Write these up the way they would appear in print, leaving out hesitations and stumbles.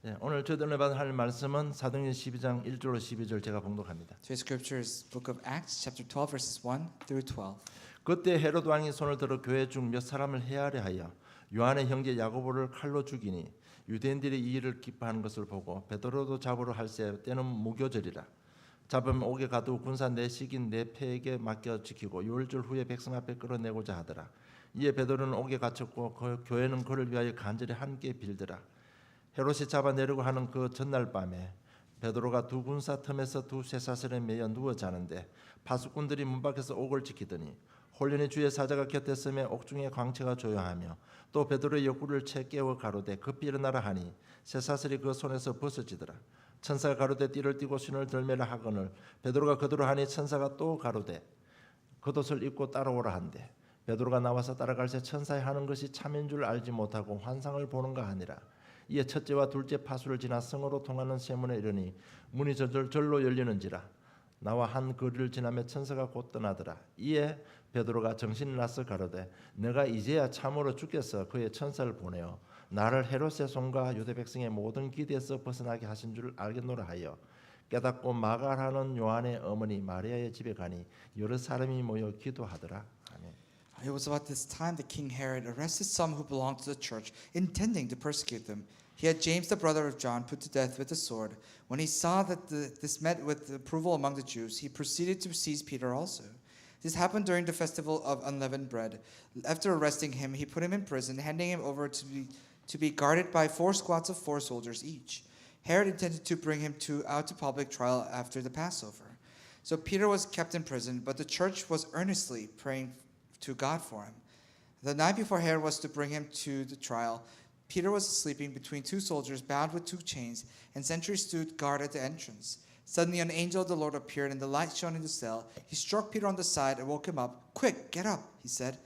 네, 오늘 저희들 할 말씀은 사도행전 12장 1절로 12절 제가 봉독합니다. Today's scripture is Book of Acts, chapter 12, verses 1 through 12. 그때 헤롯 왕이 손을 들어 교회 중 몇 사람을 해하려 하여 요한의 형제 야고보를 칼로 죽이니 유대인들이 이 일을 기뻐하는 것을 보고 베드로도 잡으러 할세 때는 무교절이라. 잡으면 옥에 가두어 군사 내식인 내 패에게 맡겨 지키고 유월절 후에 백성 앞에 끌어내고자 하더라. 이에 베드로는 옥에 갇혔고 그 교회는 그를 위하여 간절히 함께 빌더라. 헤롯이 잡아내려고 하는 그 전날 밤에 베드로가 두 군사 틈에서 두 쇠사슬에 매여 누워 자는데 파수꾼들이 문 밖에서 옥을 지키더니 홀련히 주의 사자가 곁에 서매 옥중의 광채가 조용하며 또 베드로의 옆구리를 채 깨워 가로되 급히 일어나라 하니 쇠사슬이 그 손에서 벗어지더라. 천사가 가로되 띠를 띠고 신을 들매라 하거늘 베드로가 그대로 하니 천사가 또 가로되 겉옷을 입고 따라오라 한대 베드로가 나와서 따라갈새 천사의 하는 것이 참인 줄 알지 못하고 환상을 보는가 하니라. 이에 첫째와 둘째 파수를 지나 성으로 통하는 세문에 이르니 문이 절로 열리는지라. 나와 한 거리를 지나며 천사가 곧 떠나더라. 이에 베드로가 정신이 나서 가로되 내가 이제야 참으로 주께서 그의 천사를 보내어 나를 헤롯의 손과 유대 백성의 모든 기대에서 벗어나게 하신 줄 알겠노라 하여 깨닫고 마갈하는 요한의 어머니 마리아의 집에 가니 여러 사람이 모여 기도하더라. 아멘. It was about this time that King Herod arrested some who belonged to the church, intending to persecute them. He had James, the brother of John, put to death with the sword. When he saw that this met with approval among the Jews, he proceeded to seize Peter also. This happened during the festival of unleavened bread. After arresting him, he put him in prison, handing him over to be guarded by 4 squads of 4 soldiers each. Herod intended to bring him out to public trial after the Passover. So Peter was kept in prison, but the church was earnestly praying to God for him. The night before Herod was to bring him to the trial, Peter was sleeping between 2 soldiers bound with 2 chains, and sentries stood guard at the entrance. Suddenly an angel of the Lord appeared, and the light shone in the cell. He struck Peter on the side and woke him up. "Quick, get up," he said,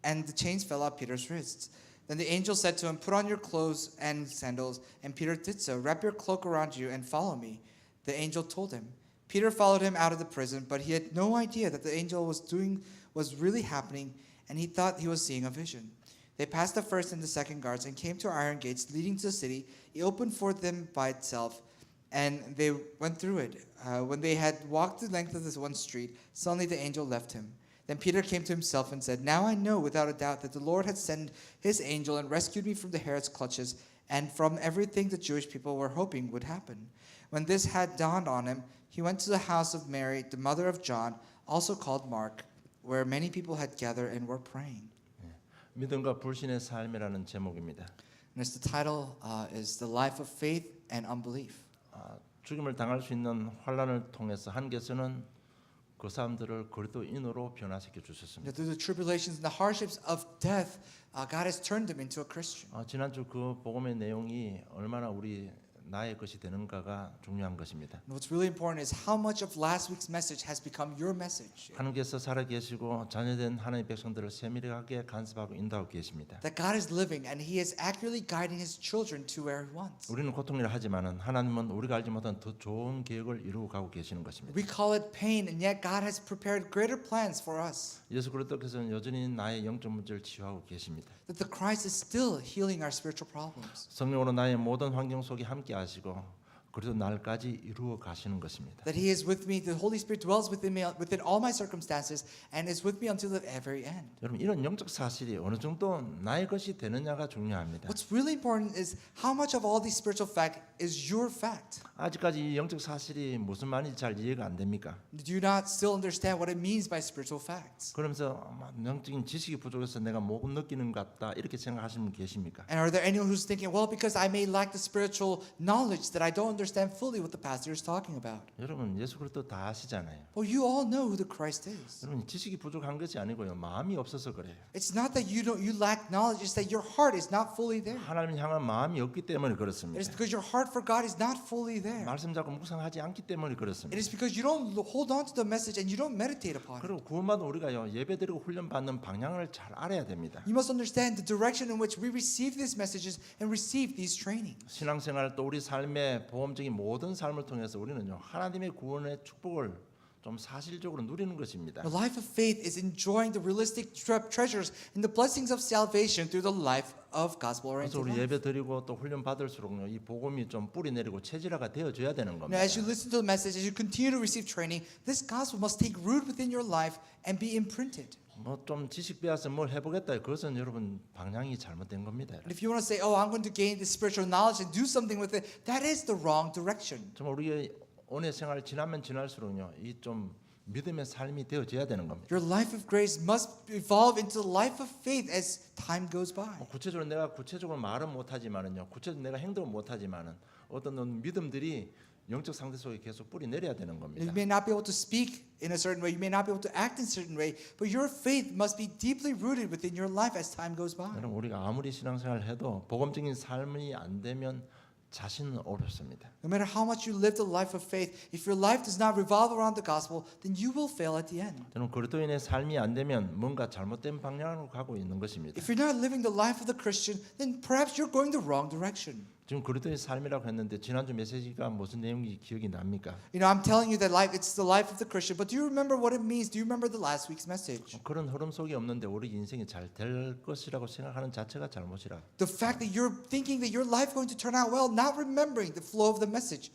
and the chains fell off Peter's wrists. Then the angel said to him, "Put on your clothes and sandals," and Peter did so. "Wrap your cloak around you and follow me," the angel told him. Peter followed him out of the prison, but he had no idea that the angel was really happening, and he thought he was seeing a vision. They passed the first and the second guards and came to iron gates leading to the city. He opened for them by itself, and they went through it. When they had walked the length of this one street, suddenly the angel left him. Then Peter came to himself and said, "Now I know without a doubt that the Lord had sent his angel and rescued me from the Herod's clutches and from everything the Jewish people were hoping would happen." When this had dawned on him, he went to the house of Mary, the mother of John, also called Mark, where many people had gathered and were praying. 믿음과 불신의 삶이라는 제목입니다. And the title is The Life of Faith and Unbelief. 죽임을 당할 수 있는 환난을 통해서 하나님께서는 그 사람들을 그리스도인으로 변화시켜 주셨습니다. Through the tribulations and the hardships of death, God has turned them into a Christian. 지난주 그 복음의 내용이 얼마나 우리 나의 것이 되는가가 중요한 것입니다. And what's really important is how much of last week's message has become your message. 하나님께서 살아계시고 자녀된 하나님의 백성들을 세밀하게 간섭하고 인도하고 계십니다. That God is living and He is accurately guiding His children to where He wants. 우리는 고통이라 하지만은 하나님은 우리가 알지 못한 더 좋은 계획을 이루어 가고 계시는 것입니다. We call it pain, and yet God has prepared greater plans for us. 예수 그리스도께서는 여전히 나의 영적 문제를 치유하고 계십니다. That the Christ is still healing our spiritual problems. 성령으로 나의 모든 환경 속에 함께 하시고 그래도 날까지 이루어 가시는 것입니다. That He is with me, the Holy Spirit dwells within me, within all my circumstances, and is with me until the very end. 여러분 이런 영적 사실이 어느 정도 나의 것이 되느냐가 중요합니다. What's really important is how much of all these spiritual fact is your fact. 아직까지 이 영적 사실이 무슨 말인지 잘 이해가 안 됩니까? Do you not still understand what it means by spiritual facts? 그러면서 영적인 지식이 부족해서 내가 못 느끼는 것 같다 이렇게 생각하시는 분 계십니까? And are there anyone who's thinking, well, because I may lack the spiritual knowledge that I don't understand fully what the pastor is talking about? 여러분 예수 그리스도 다 아시잖아요. Well, you all know who the Christ is. 여러분 지식이 부족한 것이 아니고요. 마음이 없어서 그래요. It's not that you lack knowledge, it's that your heart is not fully there. 하나님 향한 마음이 없기 때문에 It 그렇습니다. is because your heart for God is not fully there. 말씀 잡고 묵상하지 않기 때문에 It 그렇습니다. is because you don't hold on to the message and you don't meditate upon it. 그리고 구원받은 우리가요 예배드리고 훈련받는 방향을 잘 알아야 됩니다. You must understand the direction in which we receive these messages and receive these trainings. 신앙생활 또 우리 삶의 보험적인 모든 삶을 통해서 우리는요 하나님의 구원의 축복을 좀 사실적으로 누리는 것입니다. The life of faith is enjoying the realistic treasures and the blessings of salvation through the life of 그래서 gospel-oriented 우리 life. 예배 드리고 또 훈련 받을수록요 이 복음이 좀 뿌리 내리고 체질화가 되어져야 되는 Now, 겁니다. as you listen to the message, as you continue to receive training, this gospel must take root within your life and be imprinted. 뭐 좀 지식 배워서 뭘 해보겠다. 그것은 여러분 방향이 잘못된 겁니다. And if you want to say, "Oh, I'm going to gain this spiritual knowledge and do something with it," that is the wrong direction. 정말 우리의 은혜 생활 지나면 지날수록요 이 좀 믿음의 삶이 되어져야 되는 겁니다. Your life of grace must evolve into the life of faith as time goes by. 구체적으로 내가 구체적으로 말은 못하지만은요, 구체적으로 내가 행동은 못하지만은 어떤 믿음들이 영적 상태 속에 계속 뿌리 내려야 되는 겁니다. You may not be able to speak in a certain way, you may not be able to act in a certain way, but your faith must be deeply rooted within your life as time goes by. 여러분 우리가 아무리 신앙생활을 해도 복음적인 삶이 안 되면 자신은 어렵습니다. No matter how much you live the life of faith, if your life does not revolve around the gospel, then you will fail at the end. 저는 그리스도인의 삶이 안 되면 뭔가 잘못된 방향으로 가고 있는 것입니다. If you're not living the life of the Christian, then perhaps you're going the wrong direction. 지금 그리스도의 삶이라고 했는데 지난주 메시지가 무슨 내용이 기억이 납니까? You know, I'm telling you that life, it's the life of the Christian, but do you remember what it means? Do you remember the last week's message? 그런 흐름 속에 없는데 우리 인생이 잘 될 것이라고 생각하는 자체가 잘못이라. The fact that you're thinking that your life is going to turn out well, not remembering the flow of the message.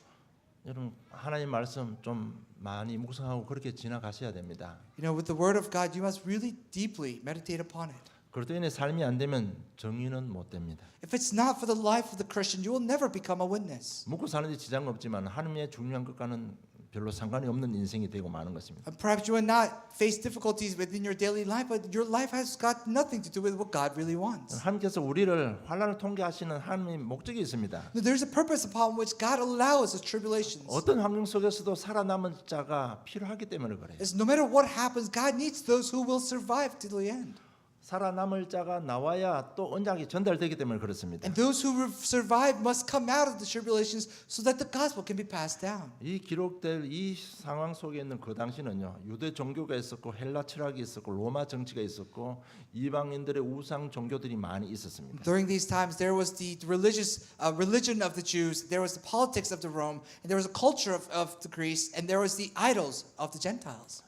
여러분 하나님 말씀 좀 많이 묵상하고 그렇게 지나가셔야 됩니다. You know, with the word of God, you must really deeply meditate upon it. 그리스도인의 삶이 안 되면 정의는 못 됩니다. If it's not for the life of the Christian, you will never become a witness. 묵고 사는데 지장은 없지만 하나님의 중요한 것과는 별로 상관이 없는 인생이 되고 마는 것입니다. Perhaps you will not face difficulties within your daily life, but your life has got nothing to do with what God really wants. 하나님께서 우리를 환난을 통케 하시는 하나님의 목적이 있습니다. There's a purpose upon which God allows us tribulations. 어떤 환경 속에서도 살아남은 자가 필요하기 때문에 그래요. It's no matter what happens, God needs those who will survive to the end. 살아남을 자가 나와야 또 언약이 전달되기 때문에 그렇습니다. And those who survive must come out of the tribulations so that the gospel can be passed down. 이 기록될 이 상황 속에 있는 그 당시는요, 유대 종교가 있었고 헬라 철학이 있었고 로마 정치가 있었고 이방인들의 우상 종교들이 많이 있었습니다. During these times, there was the religious religion of the Jews, there was the politics of the Rome, and there was a culture of the Greece, and there was the idols of the Gentiles.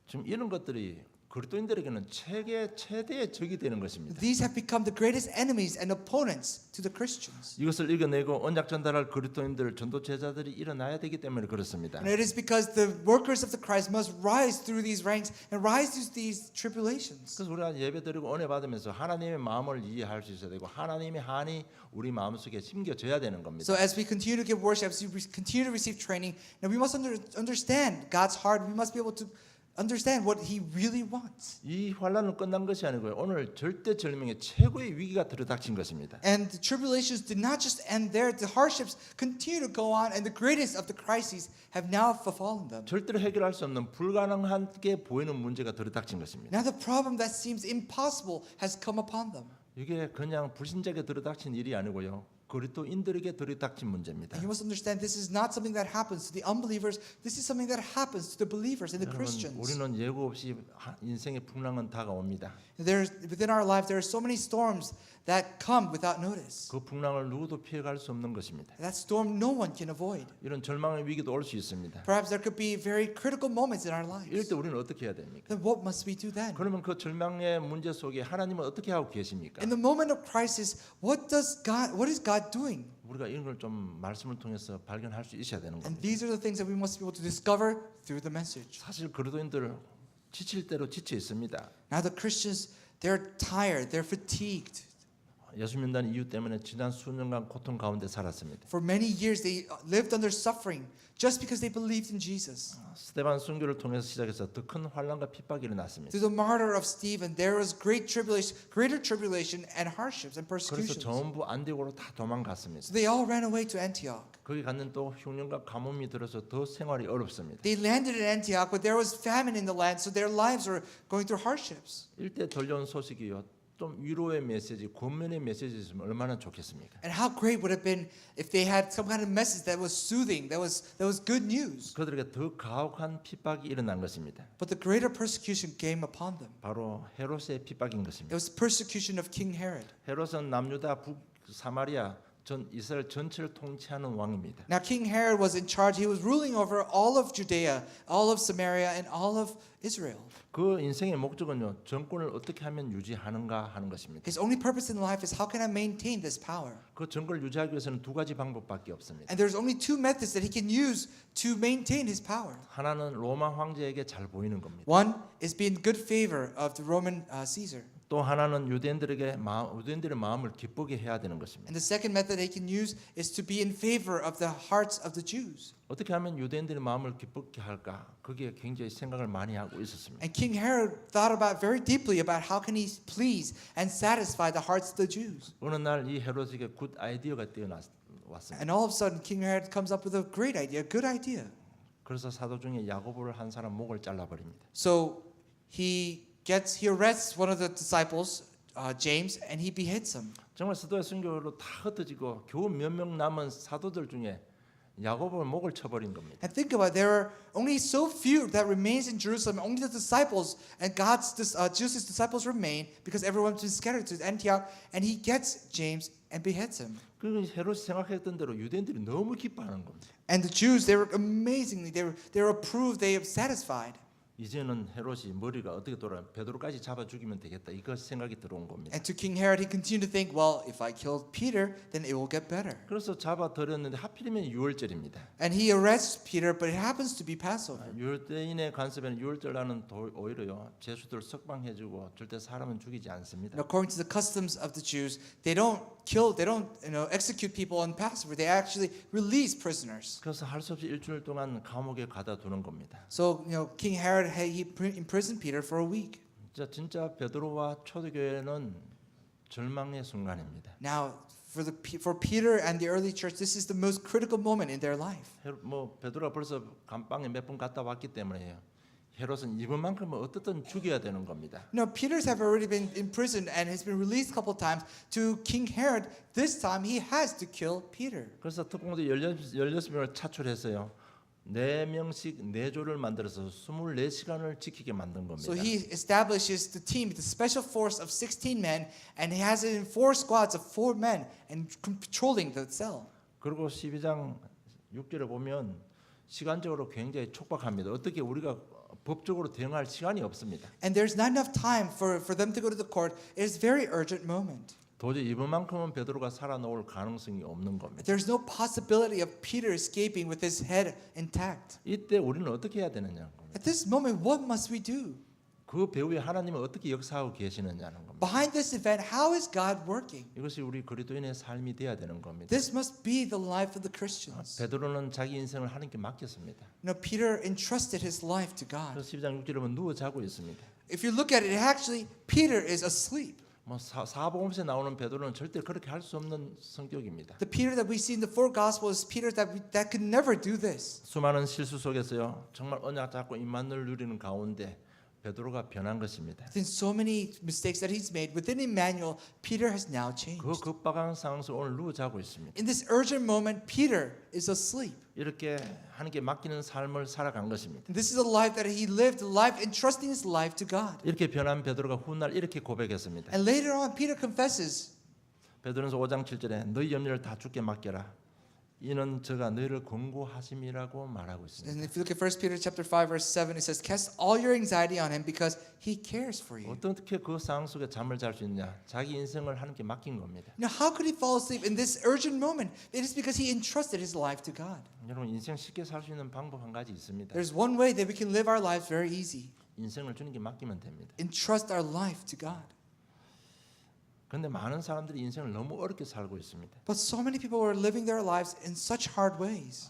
지금 이런 것들이 그리스도인들에게는 최대의 적이 되는 것입니다. These have become the greatest enemies and opponents to the Christians. 이것을 이겨내고 언약 전달할 그리스도인들 전도 제자들이 일어나야 되기 때문에 그렇습니다. And it is because the workers of the Christ must rise through these ranks and rise through these tribulations. 그래서 우리가 예배드리고 은혜 받으면서 하나님의 마음을 이해할 수 있어야 되고 하나님의 한이 우리 마음속에 심겨져야 되는 겁니다. So as we continue to give worship, as we continue to receive training, now we must understand God's heart. We must be able to understand what He really wants. 이 환란은 끝난 것이 아니고요. 오늘 절대절명의 최고의 위기가 들어닥친 것입니다. And the tribulations did not just end there. The hardships continue to go on, and the greatest of the crises have now befallen them. 절대로 해결할 수 없는 불가능하게 보이는 문제가 들어닥친 것입니다. Now the problem that seems impossible has come upon them. 이게 그냥 불신자에게 들어닥친 일이 아니고요. 그리스도인들에게 들이닥친 문제입니다. And you must understand this is not something that happens to the unbelievers. This is something that happens to the believers and the 여러분, Christians. 우리는 예고 없이 인생의 풍랑은 다가옵니다. Within our life, there are so many storms that come without notice. 그 풍랑을 누구도 피해갈 수 없는 것입니다. That storm no one can avoid. 이런 절망의 위기도 올 수 있습니다. Perhaps there could be very critical moments in our 이럴 lives. 때 우리는 어떻게 해야 됩니까? Then what must we do then? 그러면 그 절망의 문제 속에 하나님은 어떻게 하고 계십니까? In the moment of crisis, what is God doing? 우리가 이런 걸 좀 말씀을 통해서 발견할 수 있어야 되는 And 겁니다. these are the things that we must be able to discover through the message. 사실 그리스도인들 지칠 대로 지쳐 있습니다. Now the Christians, they're tired, they're fatigued. 예수 믿는 이유 때문에 지난 수년간 고통 가운데 살았습니다. For many years they lived under suffering just because they believed in Jesus. 스데반 순교를 통해서 시작해서 더 큰 환난과 핍박이 일어났습니다. Through the martyr of Stephen, there was greater tribulation and hardships and 그래서 persecutions. 전부 안디옥으로 다 도망갔습니다. So they all ran away to Antioch. 거기 갔는 또 흉년과 가뭄이 들어서 더 생활이 어렵습니다. They landed in Antioch, but there was famine in the land, so their lives were going through hardships. 일대 들려온 소식이요. 좀 위로의 메시지, 권면의 메시지 있으면 얼마나 좋겠습니까? And how great would it have been if they had some kind of message that was soothing, that was good news. 그들에게 더 가혹한 핍박이 일어난 것입니다. But the greater persecution came upon them. 바로 헤롯의 핍박인 It 것입니다. was the persecution of King Herod. 헤롯은 남유다 북 사마리아 전 이스라엘 전체를 통치하는 왕입니다. Now King Herod was in charge. He was ruling over all of Judea, all of Samaria, and all of Israel. 그 인생의 목적은요, 정권을 어떻게 하면 유지하는가 하는 것입니다. His only purpose in life is how can I maintain this power? 그 정권을 유지하기 위해서는 두 가지 방법밖에 없습니다. And there's only two methods that he can use to maintain his power. 하나는 로마 황제에게 잘 보이는 겁니다. One is be in good favor of the Roman Caesar. 또 하나는 유대인들의 마음을 기쁘게 해야 되는 것입니다. And the second method he can use is to be in favor of the hearts of the Jews. 어떻게 하면 유대인들의 마음을 기쁘게 할까? 그게 굉장히 생각을 많이 하고 있었습니다. And King Herod thought about very deeply about how can he please and satisfy the hearts of the Jews. 어느 날 이 헤롯에게 굿 아이디어가 뛰어왔습니다. And all of a sudden King Herod comes up with a great idea, a good idea. 그래서 사도 중에 야고보를 한 사람 목을 잘라버립니다. So he arrests one of the disciples, James, and he beheads him. 정말 스도야 순교로 다 흩어지고 겨우 몇 명 남은 사도들 중에 야고보의 목을 쳐버린 겁니다. And think about it, there are only so few that remains in Jerusalem. Only the disciples and Jesus' disciples remain because everyone's been scattered to Antioch. And he gets James and beheads him. 그 헤롯이 생각했던 대로 유대인들이 너무 기뻐하는 겁니다. And the Jews, they were amazingly, they were approved, they were satisfied. 이제는 헤롯이 머리가 어떻게 돌아 베드로까지 잡아 죽이면 되겠다 이거 생각이 들어온 겁니다. And to King Herod, he continued to think, well, if I killed Peter, then it will get better. 그래서 잡아 들였는데 하필이면 6월절입니다. And he arrests Peter, but it happens to be Passover. 유대인의 관습에는 6월절날은 오히려요 죄수들 석방해주고 절대 사람은 죽이지 않습니다. And according to the customs of the Jews, they don't execute people on Passover. They actually release prisoners. 그래서 할 수 없이 일주일 동안 감옥에 가다 두는 겁니다. So King Herod, he imprisoned Peter for a week. 진짜 베드로와 초대교회는 절망의 순간입니다. Now, for Peter and the early church, this is the most critical moment in their life. 베드로가 벌써 감방에 몇 번 갔다 왔기 때문에요. 헤롯은 이번만큼은 어떻든 죽여야 되는 겁니다. No, Peter's have already been imprisoned and has been released a couple times. To King Herod, this time he has to kill Peter. 그래서 특공대 16명을 차출해서요. 4명씩 4조를 만들어서 24시간을 지키게 만든 겁니다. So he establishes the team, the special force of 16 men, and he has it in 4 squads of 4 men and controlling the cell. 그리고 12장 6절에 보면 시간적으로 굉장히 촉박합니다. 어떻게 우리가 법적으로 대응할 시간이 없습니다. And there's not enough time for them to go to the court. It is a very urgent moment. 도저히 이번만큼은 베드로가 살아나올 가능성이 없는 겁니다. There's no possibility of Peter escaping with his head intact. 이때 우리는 어떻게 해야 되느냐? At this moment, what must we do? 그 배후에 하나님은 어떻게 역사하고 계시느냐는 겁니다. Behind this event, how is God working? 이것이 우리 그리스도인의 삶이 돼야 되는 겁니다. This must be the life of the Christians. 베드로는 자기 인생을 하나님께 맡겼습니다. Peter entrusted his life to God. 그래서 12장 6절에 보면 누워 자고 있습니다. If you look at it, actually Peter is asleep. 사복음서에 나오는 베드로는 절대 그렇게 할 수 없는 성격입니다. The Peter that we see in the 4 Gospels is Peter that could never do this. 수많은 실수 속에서요. 정말 언약 잡고 임만을 누리는 가운데 베드로가 변한 것입니다. In so many mistakes that he's made within Emmanuel, Peter has now changed. 그 급박한 상황 속에 오늘 누워 자고 있습니다. In this urgent moment, Peter is asleep. 이렇게 하나님께 맡기는 삶을 살아간 것입니다. And this is a life that he lived, a life entrusting his life to God. 이렇게 변한 베드로가 훗날 이렇게 고백했습니다. And later on, Peter confesses. 베드로서 5장 7절에 너희 염려를 다 주께 맡겨라. 이는 저가 너희를 권고하심이라고 말하고 있습니다. And if you look at 1 Peter chapter 5 verse 7, it says, "Cast all your anxiety on him because he cares for you." 어떻게 그 상황 속에 잠을 잘 수 있냐? 자기 인생을 하나님께 맡긴 겁니다. Now, how could he fall asleep in this urgent moment? It is because he entrusted his life to God. 여러분 인생 쉽게 살 수 있는 방법 한 가지 있습니다. There's one way that we can live our lives very easy. 인생을 주님께 맡기면 됩니다. Entrust our life to God. 그런데 많은 사람들이 인생을 너무 어렵게 살고 있습니다. But so many people are living their lives in such hard ways.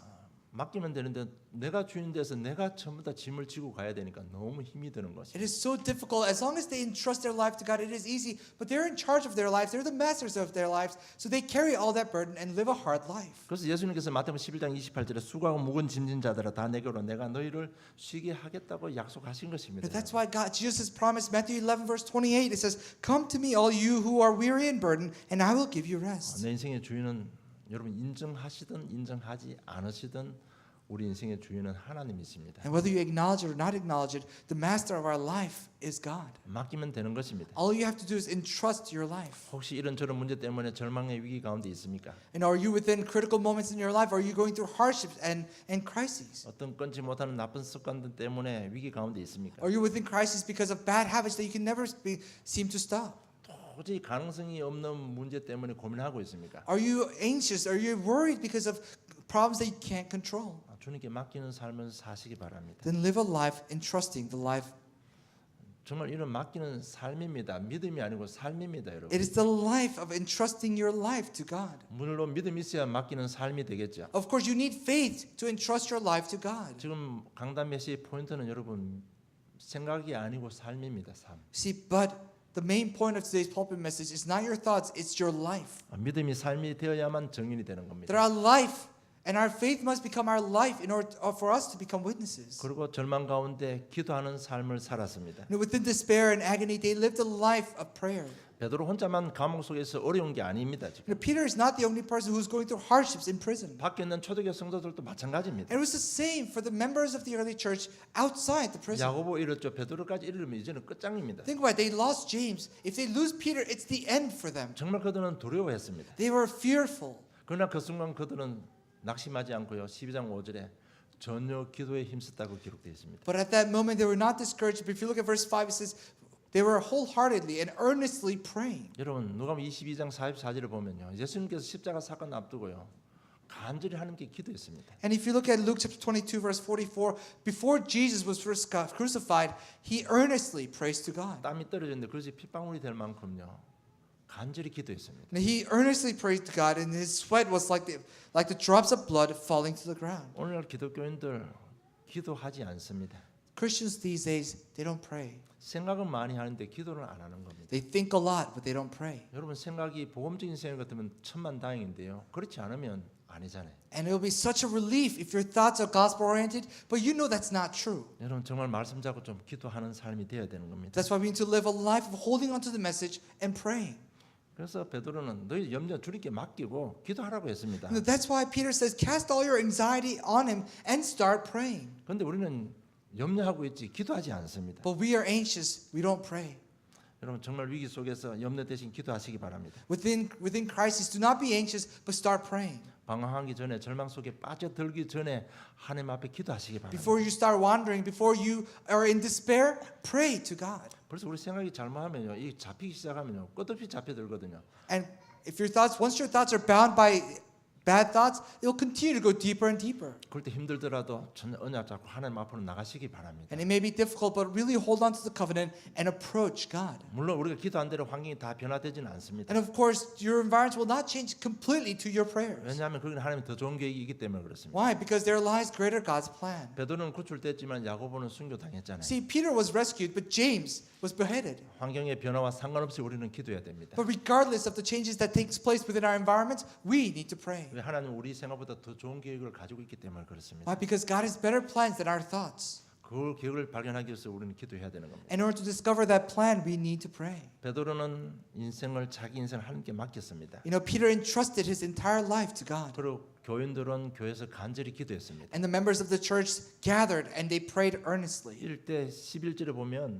맡기면 되는데 내가 주인 돼서 내가 전부 다 짐을 지고 가야 되니까 너무 힘이 드는 It 것입니다. is so difficult. As long as they entrust their life to God, it is easy. But they're in charge of their lives. They're the masters of their lives. So they carry all that burden and live a hard life. 그래서 예수님께서 마태복음 11장 28절에 수고하고 무거운 짐진 자들아 다 내게로 내가 너희를 쉬게 하겠다고 약속하신 것입니다. But that's why Jesus promised Matthew 11 verse 28. It says, "Come to me, all you who are weary and burdened, and I will give you rest." 내 인생의 주인은 여러분 인정하시든 인정하지 않으시든 우리 인생의 주인은 하나님이십니다. And whether you acknowledge it or not acknowledge it, the master of our life is God. 맡기면 되는 것입니다. All you have to do is entrust your life. 혹시 이런저런 문제 때문에 절망의 위기 가운데 있습니까? And are you within critical moments in your life? Are you going through hardships and crises? 어떤 끊지 못하는 나쁜 습관들 때문에 위기 가운데 있습니까? Are you within crisis because of bad habits that you can never seem to stop? 도저히 가능성이 없는 문제 때문에 고민하고 있습니까? Are you anxious? Are you worried because of problems that you can't control? 주님께 맡기는 삶을 사시기 바랍니다. Then live a life entrusting the life. 정말 이런 맡기는 삶입니다. 믿음이 아니고 삶입니다, 여러분. It is the life of entrusting your life to God. 물론 믿음이 있어야 맡기는 삶이 되겠죠. Of course, you need faith to entrust your life to God. 지금 강단 메시지 포인트는 여러분 생각이 아니고 삶입니다. 삶. See, but the main point of today's pulpit message is not your thoughts, it's your life. 믿음이 삶이 되어야만 증인이 되는 겁니다. That our life and our faith must become our life in order for us to become witnesses. 그리고 절망 가운데 기도하는 삶을 살았습니다. And within despair and agony, they lived a life of prayer. 베드로 혼자만 감옥 속에서 어려운 게 아닙니다. 지금. Peter is not the only person who's going through hardships in prison. 밖에 있는 초대교회 성도들도 마찬가지입니다. And it was the same for the members of the early church outside the prison. 야고보 잃었죠. 베드로까지 잃으면 이제는 끝장입니다. Think about it. They lost James. If they lose Peter, it's the end for them. 정말 그들은 두려워했습니다. They were fearful. 그러나 그 순간 그들은 낙심하지 않고요. 12장 5절에 전혀 기도에 힘썼다고 기록되어 있습니다. But at that moment, they were not discouraged. But if you look at verse 5, it says, they were wholeheartedly and earnestly praying. 여러분 누가복음 22장 44절을 보면요. 예수님께서 십자가 사건 앞두고요. 간절히 하나님께 기도했습니다. And if you look at Luke chapter 22, verse 44, before Jesus was first crucified, he earnestly prays to God. 땀이 떨어졌는데 그것이 핏방울이 될 만큼요. 간절히 기도했습니다. And he earnestly prayed to God, and his sweat was like the drops of blood falling to the ground. 오늘날 기독교인들 기도하지 않습니다. Christians these days, they don't pray. 생각은 많이 하는데 기도는 안 하는 겁니다. They think a lot, but they don't pray. 여러분 생각이 복음적인 생각 같으면 천만다행인데요. 그렇지 않으면 아니잖아요. And it will be such a relief if your thoughts are gospel oriented, but you know that's not true. 여러분 정말 말씀 잡고 좀 기도하는 삶이 되어야 되는 겁니다. That's why we need to live a life of holding on to the message and praying. 그래서 베드로는 너희 염려 주님께 맡기고 기도하라고 했습니다. And that's why Peter says, cast all your anxiety on him and start praying. 그런데 우리는 염려하고 있지 기도하지 않습니다. But we are anxious, we don't pray. 여러분 정말 위기 속에서 염려 대신 기도하시기 바랍니다. Within crisis, do not be anxious, but start praying. 방황하기 전에 절망 속에 빠져들기 전에 하나님 앞에 기도하시기 바랍니다. Before you start wandering, before you are in despair, pray to God. 벌써 우리 생각이 잘못하면요, 이 잡히기 시작하면요, 끝없이 잡혀들거든요. And if once your thoughts are bound by bad thoughts, it will continue to go deeper and deeper. 그럴 때 힘들더라도 전혀 언약 잡고 하나님 앞으로 나가시기 바랍니다. And it may be difficult, but really hold on to the covenant and approach God. 물론 우리가 기도한 대로 환경이 다 변화되지는 않습니다. And of course, your environment will not change completely to your prayers. 왜냐하면 그건 하나님 더 좋은 계획이기 때문에 그렇습니다. Why? Because there lies greater God's plan. 베드로는 구출됐지만 야고보는 순교당했잖아요. See, Peter was rescued, but James was beheaded. 환경의 변화와 상관없이 우리는 기도해야 됩니다. But regardless of the changes that takes place within our environment, we need to pray. 왜 하나님 우리 생각보다 더 좋은 계획을 가지고 있기 때문에 그렇습니다. Why? Because God has better plans than our thoughts. 그 계획을 발견하기 위해서 우리는 기도해야 되는 겁니다. In order to discover that plan, we need to pray. 베드로는 자기 인생을 하나님께 맡겼습니다. You know, Peter entrusted his entire life to God. 그리고 교인들은 교회에서 간절히 기도했습니다. And the members of the church gathered and they prayed earnestly. 1대 11절에 보면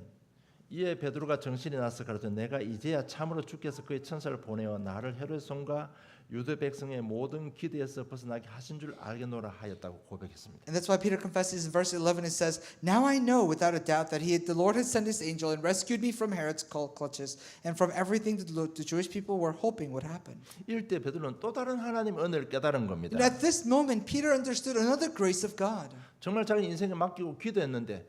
이에 베드로가 정신이 나서 가로되 내가 이제야 참으로 주께서 그의 천사를 보내어 나를 헤롯의 손과 유대 백성의 모든 기대에서 벗어나게 하신 줄 알겠노라 하였다고 고백했습니다. And that's why Peter confesses in verse 11. It says, "Now I know without a doubt that the Lord has sent His angel and rescued me from Herod's clutches and from everything that the Jewish people were hoping would happen." 이때 베드로는 또 다른 하나님 은혜를 깨달은 겁니다. And at this moment, Peter understood another grace of God. 정말 자기 인생에 맡기고 기도했는데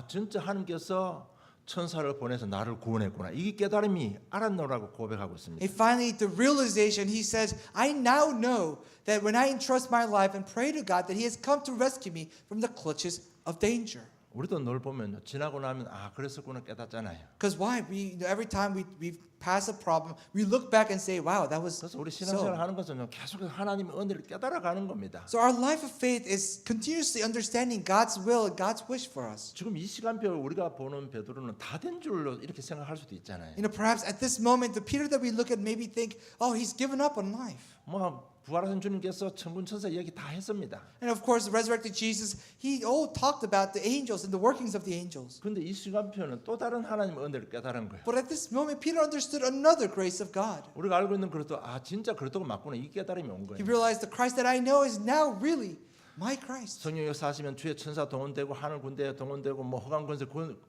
진짜 하나님께서 천사를 보내서 나를 구원했구나. 이 깨달음이 알았노라고 고백하고 있습니다. And finally, the realization, he says, "I now know that when I entrust my life and pray to God, that He has come to rescue me from the clutches of danger." 우리도 늘 보면요, 지나고 나면 그랬었구나 깨닫잖아요. Because why? Every time we pass a problem, we look back and say, wow, that was 그래서 우리 신앙생활 so. 하는 것은 계속 하나님의 은혜를 깨달아가는 겁니다. So our life of faith is continuously understanding God's will and God's wish for us. 지금 이 시간표 우리가 보는 베드로는 다 된 줄로 이렇게 생각할 수도 있잖아요. Perhaps at this moment, the Peter that we look at maybe think, oh, he's given up on life. 뭐 부활하신 주님께서 천군 천사 이야기 다 했습니다. And of course, the resurrected Jesus, he all talked about the angels and the workings of the angels. 그런데 이 시간표는 또 다른 하나님의 은혜를 깨달은 거예요. But at this moment, Peter understood another grace of God. 우리가 알고 있는 그리스도 진짜 그리스도가 맞구나 이 깨달음이 온 He 거예요. realized the Christ that I know is now really my Christ. 성령 역사하시면 주의 천사 동원되고 하늘 군대 동원되고 뭐 허강 권세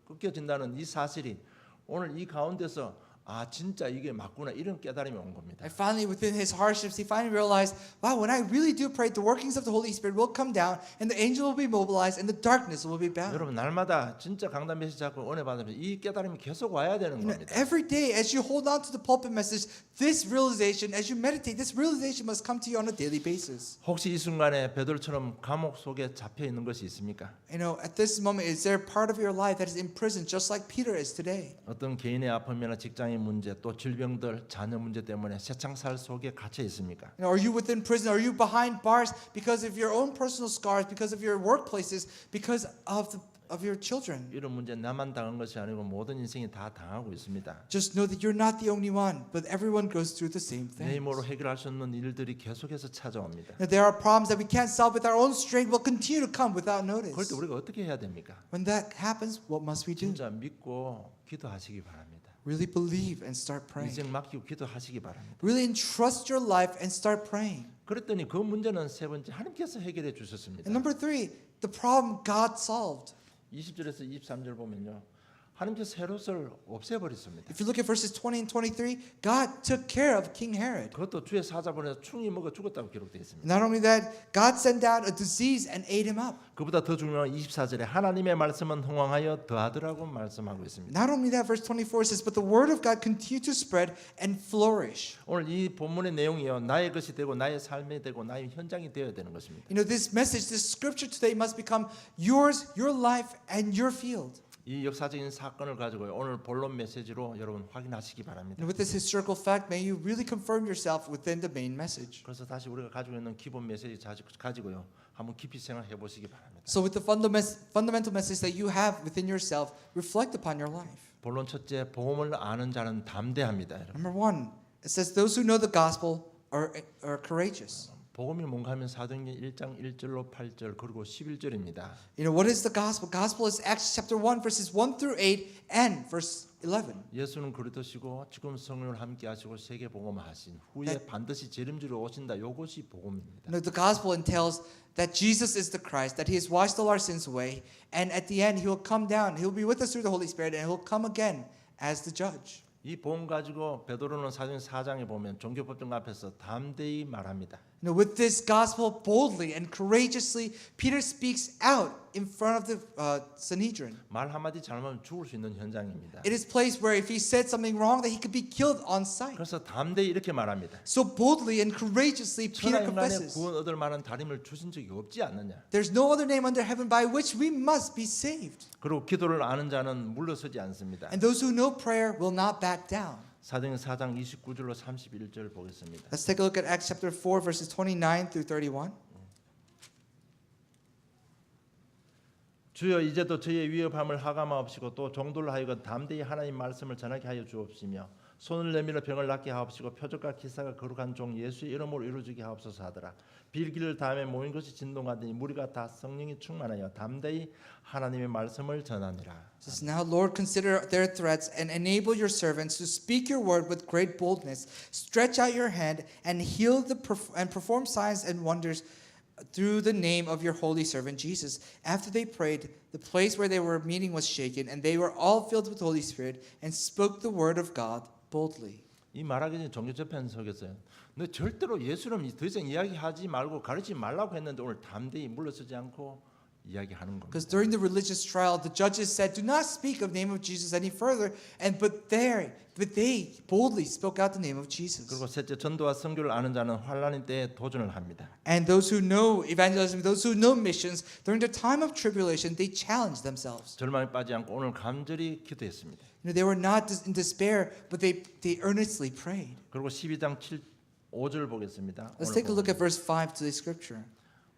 꺾여진다는 이 사실이 오늘 이 가운데서 진짜 이게 맞구나 이런 깨달음이 온 겁니다. And finally, within his hardships, he finally realized, wow, when I really do pray, the workings of the Holy Spirit will come down, and the angel will be mobilized, and the darkness will be bound. 여러분 날마다 진짜 강단 메시지 잡고 은혜 받으면 이 깨달음이 계속 와야 되는 겁니다. Every day, as you hold on to the pulpit message, this realization, as you meditate, this realization must come to you on a daily basis. 혹시 이 순간에 베드로처럼 감옥 속에 잡혀 있는 것이 있습니까? At this moment, is there part of your life that is in prison, just like Peter is today? 어떤 개인의 아픔이나 직장의 문제 또 질병들 자녀 문제 때문에 세창살 속에 갇혀 있습니까? Are you within prison? Are you behind bars because of your own personal scars, because of your workplaces, because of your children? 이런 문제 나만 당한 것이 아니고 모든 인생이 다 당하고 있습니다. Just know that you're not the only one, but everyone goes through the same 내 thing. 힘으로 해결할 수 없는 일들이 계속해서 찾아옵니다. That there are problems that we can't solve with our own strength will continue to come without 그럴 때 notice. 우리가 어떻게 해야 됩니까? When that happens, what must we do? 진짜 믿고 기도하시기 바랍니다. Really believe and start praying. 인생 맡기고 기도하시기 바랍니다. Really entrust your life and start praying. 그랬더니 그 문제는 세 번째 하나님께서 해결해 주셨습니다. And number 3, the problem God solved. 20절에서 23절 보면요. 하나님께서 헤롯을 없애버렸습니다. If you look at verses 20 and 23, God took care of King Herod. 그것도 주의 사자 보내서 충이 먹어 죽었다고 기록되어 있습니다. Not only that, God sent out a disease and ate him up. 그보다 더 중요한 24절에 하나님의 말씀은 흥왕하여 더하더라고 말씀하고 있습니다. Not only that, verse 24 says, but the word of God continued to spread and flourish. 오늘 이 본문의 내용이요. 나의 것이 되고 나의 삶이 되고 나의 현장이 되어야 되는 것입니다. This message, this scripture today must become yours, your life, and your field. 이 역사적인 사건을 가지고 오늘 본론 메시지로 여러분 확인하시기 바랍니다. And with this historical fact, may you really confirm yourself within the main message. 그래서 다시 우리가 가지고 있는 기본 메시지 가지고요. 한번 깊이 생각해 보시기 바랍니다. So with the fundamental message that you have within yourself, reflect upon your life. 본론 첫째, 복음을 아는 자는 담대합니다. 여러분. Number 1, it says those who know the gospel are courageous. 복음이 뭔가 하면 사도행전 1장 1절로 8절 그리고 11절입니다. What is the gospel? Gospel is Acts chapter 1 verses 1 through 8 and verse 11. 예수는 그리스도시고 지금 성령을 함께 하시고 세계 복음하신 후에 반드시 재림주로 오신다. 이것이 복음입니다. The gospel entails that Jesus is the Christ, that he has washed all our sins away, and at the end he will come down. He will be with us through the Holy Spirit, and he will come again as the judge. 이 복음 가지고 베드로는 사도행 4장에 보면 종교법정 앞에서 담대히 말합니다. With this gospel boldly and courageously, Peter speaks out in front of the Sanhedrin. 말 한마디 잘못하면 죽을 수 있는 현장입니다. It is a place where if he said something wrong, that he could be killed on sight. 그래서 담대히 이렇게 말합니다. So boldly and courageously, Peter 천하 인간의 confesses, 구원 얻을 만한 다림을 주신 적이 없지 않느냐. there's no other name under heaven by which we must be saved. 그리고 기도를 아는 자는 물러서지 않습니다. And those who know prayer will not back down. 사도행 4장 29절로 31절 보겠습니다. Let's take a look at Acts chapter 4 verses 29 through 31. 주여 이제도 저희의 위협함을 하감하옵시고 또 종들로 하여금 담대히 하나님 말씀을 전하게 하여 주옵시며 손을 내밀어 병을 낫게 하옵시고 표적과 기사가 거룩한 종 예수의 이름으로 이루어지게 하옵소서 하더라. 빌기를 다음에 모인 것이 진동하더니 무리가 다 성령이 충만하여 담대히 하나님의 말씀을 전하니라. It says, now Lord, consider their threats and enable your servants to speak your word with great boldness. Stretch out your hand and heal and perform signs and wonders through the name of your holy servant Jesus. After they prayed, the place where they were meeting was shaken, and they were all filled with the Holy Spirit and spoke the word of God boldly. 이 말하기 전에 종교재판 속에서요. 너 절대로 예수는 더 이상 이야기하지 말고 가르치지 말라고 했는데 오늘 담대히 물러서지 않고 이야기하는 겁니다. Because during the religious trial, the judges said, "Do not speak of the name of Jesus any further." But they boldly spoke out the name of Jesus. 그리고 셋째 전도와 선교를 아는 자는 환난의 때에 도전을 합니다. And those who know evangelism, those who know missions, during the time of tribulation, they challenge themselves. 절망에 빠지지 않고 오늘 간절히 기도했습니다. You know, they were not in despair, but they earnestly prayed. 그리고 12장 5절 보겠습니다. Let's take a look at verse 5 to the scripture.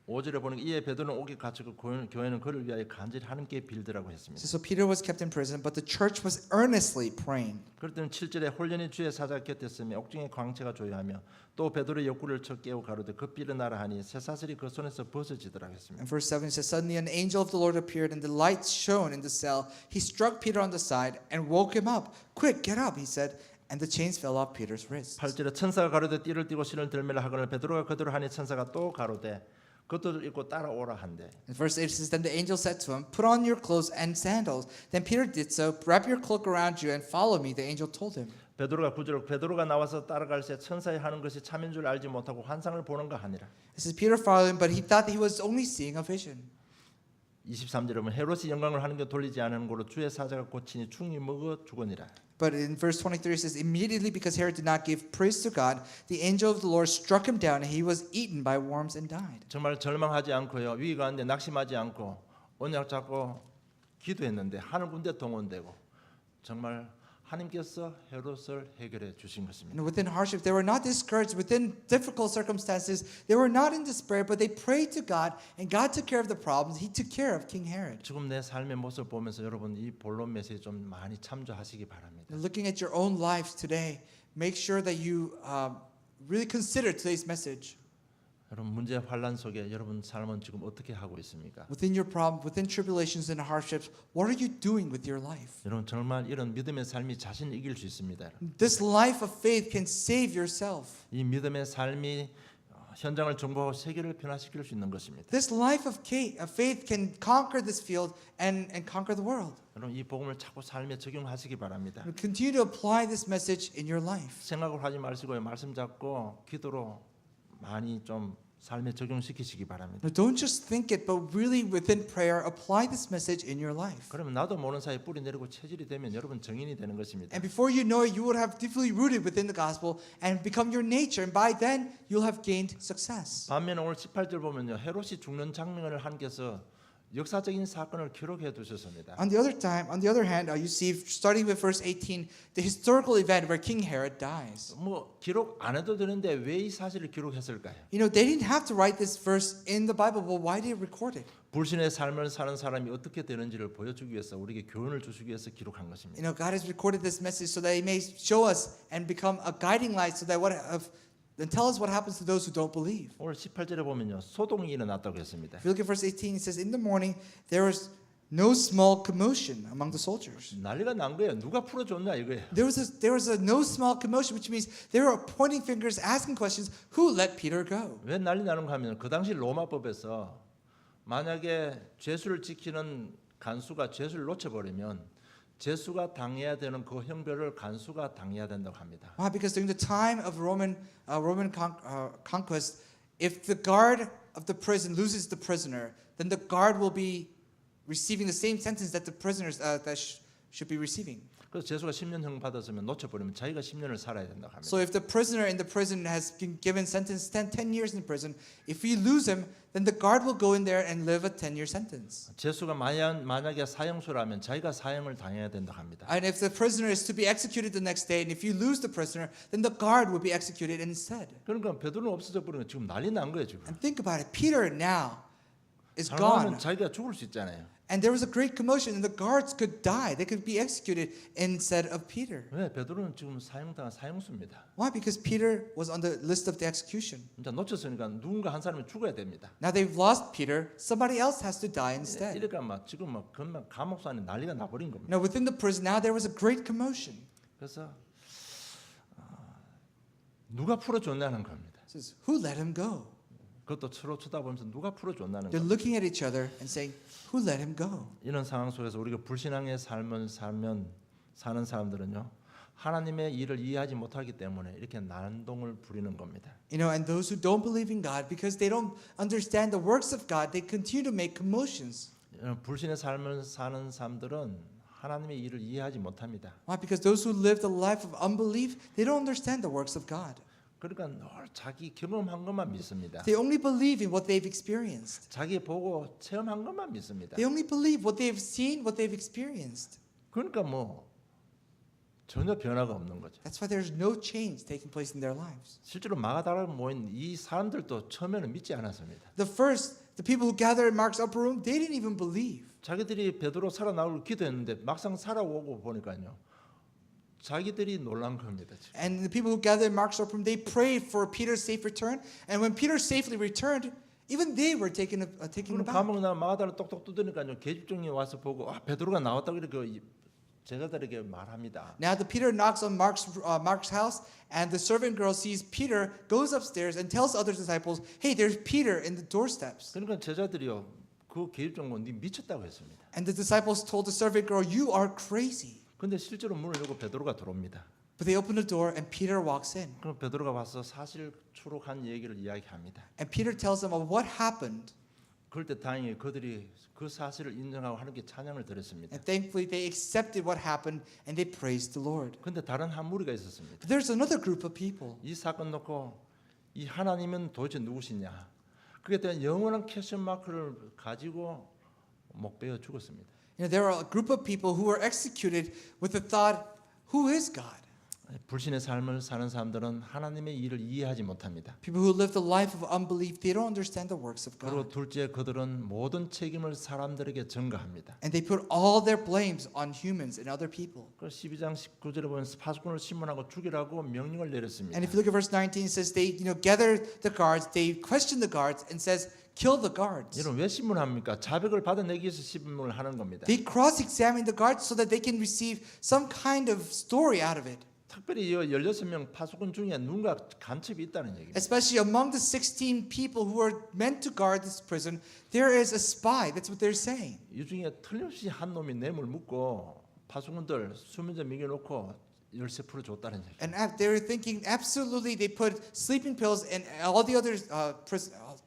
5절에 보니까 이에 베드로는 옥에 갇히고 교회는 그를 위하여 간절히 하나님께 빌더라고 했습니다. So Peter was kept in prison, but the church was earnestly praying. 그럴 때는 7절에 홀연히 주의 사자가 곁에 있으며 옥중에 광채가 조여하며 또 베드로의 옆구리를 쳐 깨워 가로되 급히 일어나라 하니 쇠사슬이 그 손에서 벗어지더라고 했습니다. And verse 7 says, Suddenly an angel of the Lord appeared, and the light shone in the cell. He struck Peter on the side and woke him up. Quick, get up, he said. And the chains fell off Peter's wrists. 8절에 천사가 가로되 띠를 띠고 신을 들매라 하거늘 베드로가 그대로 하니 천사가 또 가로되 겉옷을 입고 따라오라 한대. In verse 8 says, Then the angel said to him, Put on your clothes and sandals. Then Peter did so. Wrap your cloak around you and follow me, the angel told him. 베드로가 9절 베드로가 나와서 따라갈새 천사의 하는 것이 참인 줄 알지 못하고 환상을 보는가 하니라. It says Peter followed him, but he thought that he was only seeing a vision. 23절에 보면 헤롯이 영광을 하는 게 돌리지 않은 고로 주의 사자가 고치니 충이 먹어 죽으니라. But in verse 23 it says, Immediately because Herod did not give praise to God, the angel of the Lord struck him down, and he was eaten by worms and died. 정말 절망하지 않고요. 위기가 왔는데 낙심하지 않고 언약 잡고 기도했는데 하늘 군대 동원되고 정말 하나님께서 헤롯을 해결해 주신 것입니다. And within hardship, they were not discouraged. Within difficult circumstances, they were not in despair, but they prayed to God, and God took care of the problems. He took care of King Herod. 지금 내 삶의 모습 보면서 여러분 이 본론 메시지 좀 많이 참조하시기 바랍니다. And looking at your own lives today, make sure that you really consider today's message. 여러분 문제 환란 속에 여러분 삶은 지금 어떻게 하고 있습니까? Within your problem, within tribulations and hardships, what are you doing with your life? 여러분 정말 이런 믿음의 삶이 자신을 이길 수 있습니다. This life of faith can save yourself. 이 믿음의 삶이 현장을 정복하고 세계를 변화시킬 수 있는 것입니다. This life of faith can conquer this field and conquer the world. 여러분 이 복음을 자꾸 삶에 적용하시기 바랍니다. Continue to apply this message in your life. 생각을 하지 마시고요. 말씀 잡고 기도로 많이 좀 삶에 적용시키시기 바랍니다. Now, don't just think it, but really within prayer, apply this message in your life. 그러면 나도 모르는 사이에 뿌리 내리고 체질이 되면 여러분 정인이 되는 것입니다. And before you know it, you would have deeply rooted within the gospel and become your nature. And by then, you'll have gained success. 반면에 오늘 18절 보면요. 헤롯이 죽는 장면을 하나님께서 역사적인 사건을 기록해 두셨습니다. On the other hand, you see, starting with verse 18, the historical event where King Herod dies. 뭐 기록 안 해도 되는데 왜 이 사실을 기록했을까요? You know, they didn't have to write this verse in the Bible, but why did they record it? 불신의 삶을 사는 사람이 어떻게 되는지를 보여주기 위해서 우리에게 교훈을 주시기 위해서 기록한 것입니다. You know, God has recorded this message so that He may show us and become a guiding light, so that and tell us what happens to those who don't believe. 오늘 18절에 보면요. 소동이 일어났다고 했습니다. If you look at verse 18, it says, In the morning there was no small commotion among the soldiers. 난리가 난 거예요. 누가 풀어줬냐 이거예요. There was a no small commotion, which means they were pointing fingers, asking questions. Who let Peter go? 왜 난리 나는가 하면 그 당시 로마법에서 만약에 죄수를 지키는 간수가 죄수를 놓쳐버리면 죄수가 당해야 되는 그 형벌을 간수가 당해야 된다고 합니다. Why? Because during the time of Roman conquest, if the guard of the prison loses the prisoner, then the guard will be receiving the same sentence that the prisoners should be receiving. 그래서 죄수가 10년형 받았으면 놓쳐버리면 자기가 10년을 살아야 된다고 합니다. So if the prisoner in the prison has been given sentence 10 years in prison, if we lose him, then the guard will go in there and live a 10-year sentence. 죄수가 만약에 사형수라면 자기가 사형을 당해야 된다고 합니다. And if the prisoner is to be executed the next day, and if you lose the prisoner, then the guard will be executed instead. 그러니까 베드로는 없어져 버리면 지금 난리 난 거예요 지금. And think about it, Peter now is 잘못하면 gone. 자기가 죽을 수 있잖아요. And there was a great commotion, and the guards could die. They could be executed instead of Peter. 왜 베드로는 지금 사형당한 사형수입니다. Why? Because Peter was on the list of the execution. 진짜 놓쳤으니까 누군가 한 사람이 죽어야 됩니다. Now they've lost Peter. Somebody else has to die instead. 이러니까 막 지금 막 금방 감옥소 안에 난리가 나버린 겁니다. Now within the prison, now there was a great commotion. 그래서 누가 풀어줬냐는 겁니다. It says, who let him go? 그것도 서로 쳐다보면서 누가 풀어줬냐는 They're 겁니다. looking at each other and saying, who let him go? 이런 상황 속에서 우리가 불신앙의 삶을 사는 사람들은요. 하나님의 일을 이해하지 못하기 때문에 이렇게 난동을 부리는 겁니다. You know, and those who don't believe in God, because they don't understand the works of God, they continue to make commotions. 불신의 삶을 사는 사람들은 하나님의 일을 이해하지 못합니다. Why? Because those who live the life of unbelief, they don't understand the works of God. 그러니까 늘 자기 경험한 것만 믿습니다. They only believe in what they've experienced. 자기 보고 체험한 것만 믿습니다. They only believe what they've seen, what they've experienced. 그러니까 뭐 전혀 변화가 없는 거죠. That's why there's no change taking place in their lives. 실제로 마가다락에 모인 이 사람들도 처음에는 믿지 않았습니다. The people who gathered in Mark's upper room, they didn't even believe. 자기들이 베드로 살아나오길 기도했는데 막상 살아오고 보니까요. 자기들이 놀란 겁니다. 지금. And the people who gathered in Mark's upper room, they prayed for Peter's safe return. And when Peter safely returned, even they were taken aback. 감옥 나 마가다락 똑똑 두드니까요. 계집종이 와서 보고 베드로가 나왔다 그렇게 제자들에게 말합니다. Now the Peter knocks on Mark's house, and the servant girl sees Peter, goes upstairs, and tells other disciples, "Hey, there's Peter in the doorsteps." 그러니까 제자들이요. 그 계집종은 네 미쳤다고 했습니다. And the disciples told the servant girl, "You are crazy." 근데 실제로 문을 열고 베드로가 들어옵니다. But they open the door, and Peter walks in. 그럼 베드로가 와서 사실 추록한 얘기를 이야기합니다. And Peter tells them of what happened. 그럴 때 다행히 그들이 그 사실을 인정하고 하는 게 찬양을 드렸습니다. And thankfully, they accepted what happened, and they praised the Lord. 근데 다른 한 무리가 있었습니다. But there's another group of people. 이 사건 놓고 이 하나님은 도대체 누구시냐? 그에 대한 영원한 퀘스천 마크를 가지고 목베어 죽었습니다. There are a group of people who were executed with the thought, "Who is God?" 불신의 삶을 사는 사람들은 하나님의 일을 이해하지 못합니다. People who live the life of unbelief, they don't understand the works of 그리고 God. 둘째 그들은 모든 책임을 사람들에게 전가합니다. And they put all their blames on humans and other people. 그 12장 19절에 보면 파수꾼을 신문하고 죽이라고 명령을 내렸습니다. And if you look at verse 19, it says they gathered the guards, they questioned the guards and says, "Kill the guards." 여러분 왜 신문합니까? 자백을 받아내기 위해서 신문을 하는 겁니다. They cross-examine the guards so that they can receive some kind of story out of it. 특별히 이 16명 파수꾼 중에 누군가 간첩이 있다는 얘기입니다. Especially among the 16 people who are meant to guard this prison, there is a spy. That's what they're saying. 이 중에 틀림없이 한 놈이 뇌물 묻고 파수꾼들 수면제 먹여놓고 열쇠 풀어줬다는 얘기. And they're thinking absolutely they put sleeping pills in all the other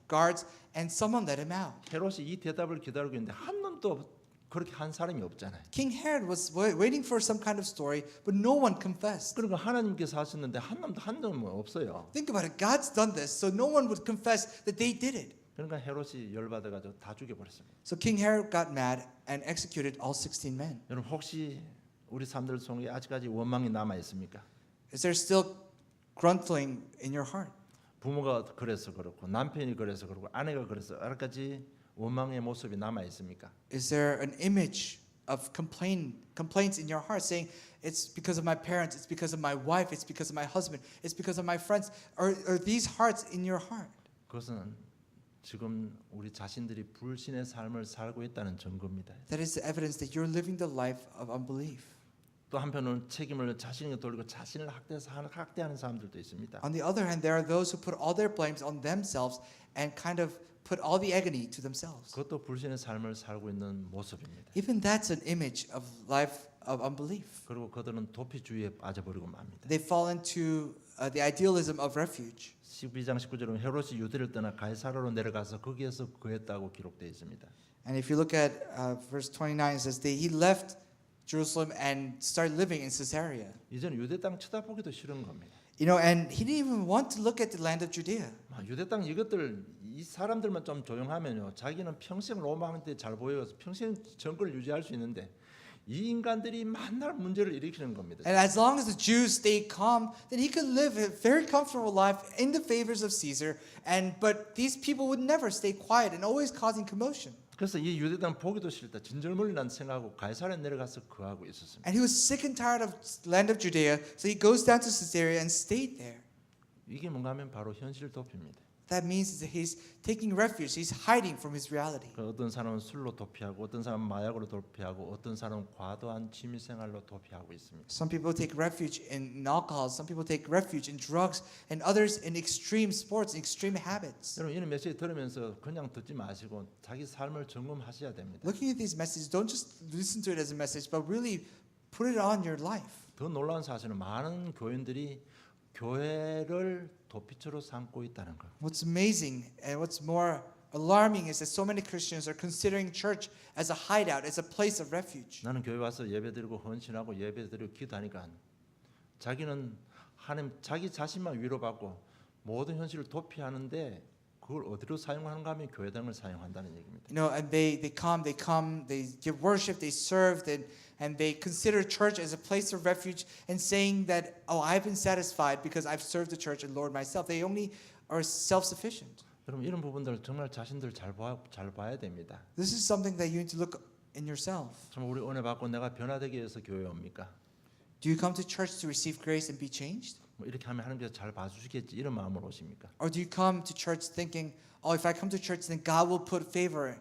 guards and someone let him out. 헤롯이 이 대답을 기다리고 있는데 한 놈도 그렇게 한 사람이 없잖아요. King Herod was waiting for some kind of story, but no one confessed. 그러니까 하나님께서 하셨는데 한 놈은 없어요. Think about it. God's done this, so no one would confess that they did it. 그러니까 헤롯이 열받아가지고 다 죽여버렸습니다. So King Herod got mad and executed all 16 men. 여러분 혹시 우리 사람들 속에 아직까지 원망이 남아 있습니까? Is there still gruntling in your heart? 부모가 그래서 그렇고 남편이 그래서 그렇고 아내가 그래서 여러 가지 원망의 모습이 남아 있습니까? Is there an image of complaints in your heart saying it's because of my parents, it's because of my wife, it's because of my husband, it's because of my friends? Are these hearts in your heart? 그것은 지금 우리 자신들이 불신의 삶을 살고 있다는 증거입니다. That is the evidence that you're living the life of unbelief. 또 한편은 책임을 자신에게 돌리고 자신을 학대하는 사람들도 있습니다. On the other hand, there are those who put all their blames on themselves and kind of put all the agony to themselves. 그것도 불신의 삶을 살고 있는 모습입니다. Even that's an image of life of unbelief. 그리고 그들은 도피주의에 빠져버리고 맙니다. They fall into the idealism of refuge. 12장 19절은 헤롯이 유대를 떠나 가이사라로 내려가서 거기에서 거했다고 기록되어 있습니다. And if you look at verse 29, it says that he left Jerusalem and started living in Caesarea. 이제는 유대 땅 쳐다보기도 싫은 겁니다. And he didn't even want to look at the land of Judea. 유대 땅 이것들 이 사람들만 좀 조용하면요, 자기는 평생 로마한테 잘 보여서 평생 정권을 유지할 수 있는데 이 인간들이 만날 문제를 일으키는 겁니다. And as long as the Jews stayed calm, then he could live a very comfortable life in the favors of Caesar. But these people would never stay quiet and always causing commotion. 그래서 이 유대 땅 보기도 싫다, 진절머리란 생각하고 가이사라에 내려가서 거하고 있었습니다. And he was sick and tired of the land of Judea, so he goes down to Caesarea and stayed there. 이게 뭔가 하면 바로 현실 도피입니다. That means that he's taking refuge, he's hiding from his reality. 어떤 사람은 술로 도피하고 어떤 사람은 마약으로 도피하고 어떤 사람은 과도한 취미 생활로 도피하고 있습니다. Some people take refuge in alcohol, some people take refuge in drugs, and others in extreme sports, extreme habits. 여러분 이런 메시지 들으면서 그냥 듣지 마시고 자기 삶을 점검하셔야 됩니다. Looking at these messages, don't just listen to it as a message, but really put it on your life. 더 놀라운 사실은 많은 교인들이 교회를 도피처로 삼고 있다는 것. What's amazing and what's more alarming is that so many Christians are considering church as a hideout, as a place of refuge. 나는 교회 와서 예배드리고 헌신하고 예배드리고 기도하니까 자기는 하나님 자기 자신만 위로받고 모든 현실을 도피하는데 그걸 어디로 사용하는가 하면 교회당을 사용한다는 얘기입니다. And they come, they give worship, they serve, and they consider church as a place of refuge and saying that, oh, I've been satisfied because I've served the church and Lord myself. They only are self-sufficient. 여러분 이런 부분들 정말 자신들 잘 봐야 됩니다. This is something that you need to look in yourself. 정말 우리 은혜 받고 내가 변화되기 위해서 교회에 옵니까? Do you come to church to receive grace and be changed? 뭐 이렇게 하면 하나님께서 잘 봐주시겠지 이런 마음으로 오십니까? Or do you come to church thinking, oh, if I come to church, then God will put favor?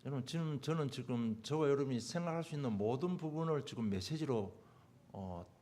여러분 저는 지금 저와 여러분이 생각할 수 있는 모든 부분을 지금 메시지로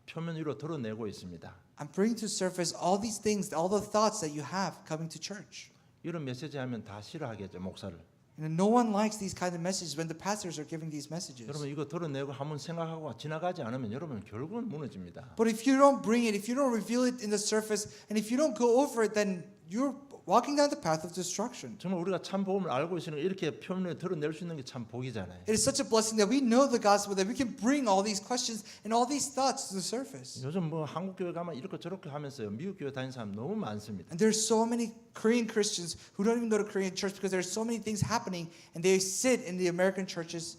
표면 위로 드러내고 있습니다. I'm bringing to surface all these things, all the thoughts that you have coming to church. 이런 메시지 하면 다 싫어하겠죠 목사를. And no one likes these kind of messages when the pastors are giving these messages. 여러분 이거 드러내고 한번 생각하고 지나가지 않으면 여러분 결국은 무너집니다. But if you don't bring it, if you don't reveal it in the surface, and if you don't go over it, then you're walking down the path of destruction. 정말 우리가 참 복음을 알고 있으면 이렇게 표면에 드러낼 수 있는 게 참 복이잖아요. It is such a blessing that we know the gospel, that we can bring all these questions and all these thoughts to the surface. 요즘 뭐 한국 교회 가면 이렇게 저렇게 하면서요. 미국 교회 다니는 사람 너무 많습니다. And there's so many Korean Christians who don't even go to Korean church because there's so many things happening, and they sit in the American churches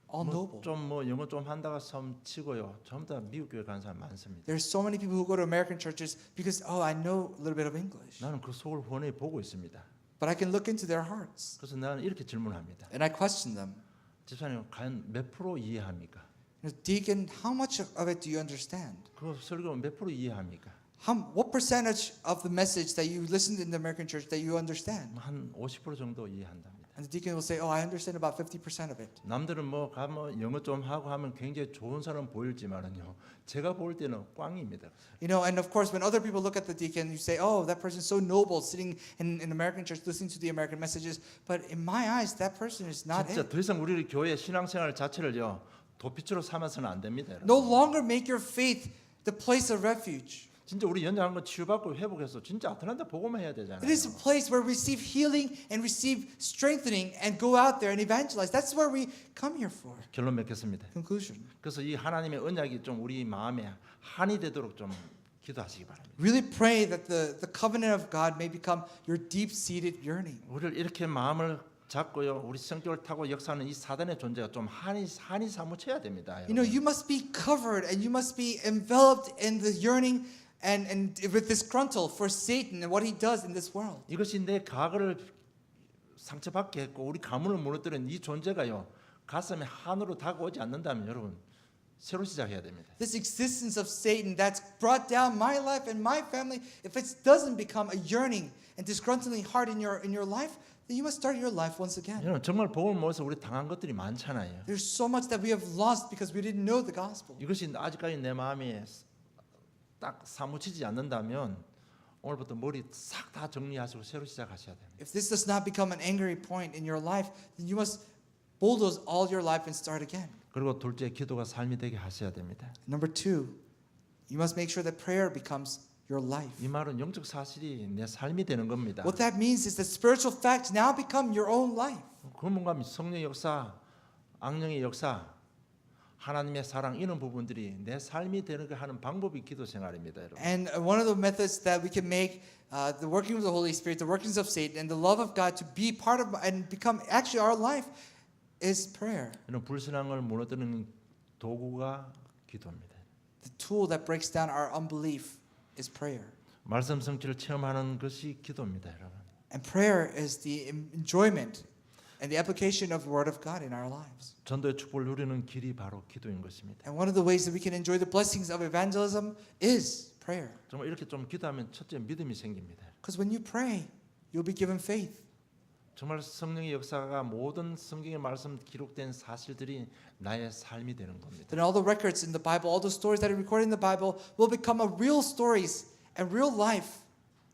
all noble. 좀뭐 영어 좀 한다가 섬 치고요. 전부 다 미국 교회 가는 사람 많습니다. There's so many people who go to American churches because, oh, I know a little bit of English. 나는 그 속을 훤히 보고 있습니다. But I can look into their hearts. 그래서 나는 이렇게 질문합니다. And I question them. 집사님 과연 몇 프로 이해합니까? Deacon, how much of it do you understand? 그 설교 몇 프로 이해합니까? What percentage of the message that you listened in the American church that you understand? 한 50% 정도 이해한답니다. And the deacon will say, oh, I understand about 50% of it. 남들은 뭐 가면 영어 좀 하고 하면 굉장히 좋은 사람 보일지만은요. 제가 볼 때는 꽝입니다. You know, and of course, when other people look at the deacon, you say, oh, that person's so noble sitting in an American church listening to the American messages. But in my eyes, that person is not 진짜 it. 더 이상 우리 교회 신앙생활 자체를요. 도피처로 삼아서는 안 됩니다. 여러분. No longer make your faith the place of refuge. 진짜 우리 연약한 거 치유받고 회복해서 진짜 아틀란타 보고만 해야 되잖아요. It is a place where we receive healing and receive strengthening and go out there and evangelize. That's where we come here for. 결론 맺겠습니다. Conclusion. 그래서 이 하나님의 언약이 좀 우리 마음에 한이 되도록 좀 기도하시기 바랍니다. Really pray that the covenant of God may become your deep-seated yearning. 우리를 이렇게 마음을 잡고요. 우리 성격을 타고 역사하는 이 사단의 존재가 좀 한이 사무쳐야 됩니다. You know, you must be covered and you must be enveloped in the yearning and with disgruntled for Satan and what he does in this world. 이것이 내 과거를 상처받게 했고 우리 가문을 무너뜨린 이 존재가요. 가슴에 한으로 다가오지 않는다면 여러분 새로 시작해야 됩니다. This existence of Satan that's brought down my life and my family, if it doesn't become a yearning and disgruntling heart in your life, then you must start your life once again. 여러분 정말 복음을 모아서 우리 당한 것들이 많잖아요. There's so much that we have lost because we didn't know the gospel. 이것이 아직까지 내 마음에 딱 사무치지 않는다면 오늘부터 머리 싹 다 정리하시고 새로 시작하셔야 됩니다. If this does not become an angry point in your life, then you must bulldoze all your life and start again. 그리고 둘째 기도가 삶이 되게 하셔야 됩니다. Number 2, you must make sure that prayer becomes your life. 이 말은 영적 사실이 내 삶이 되는 겁니다. What that means is that spiritual facts now become your own life. 그 뭔가 성령의 역사, 악령의 역사, 하나님의 사랑 이런 부분들이 내 삶이 되는 거 하는 방법이 기도 생활입니다, 여러분. And one of the methods that we can make the working of the Holy Spirit, the workings of Satan, and the love of God to be part of and become actually our life is prayer. 이런 불신앙을 무너뜨리는 도구가 기도입니다. The tool that breaks down our unbelief is prayer. 말씀 성취를 체험하는 것이 기도입니다, 여러분. And prayer is the enjoyment and the application of the Word of God in our lives. 전도의 축복을 누리는 길이 바로 기도인 것입니다. And one of the ways that we can enjoy the blessings of evangelism is prayer. 정말 이렇게 좀 기도하면 첫째 믿음이 생깁니다. Because when you pray, you'll be given faith. 정말 성령의 역사가 모든 성경의 말씀 기록된 사실들이 나의 삶이 되는 겁니다. Then all the records in the Bible, all the stories that are recorded in the Bible will become a real stories and real life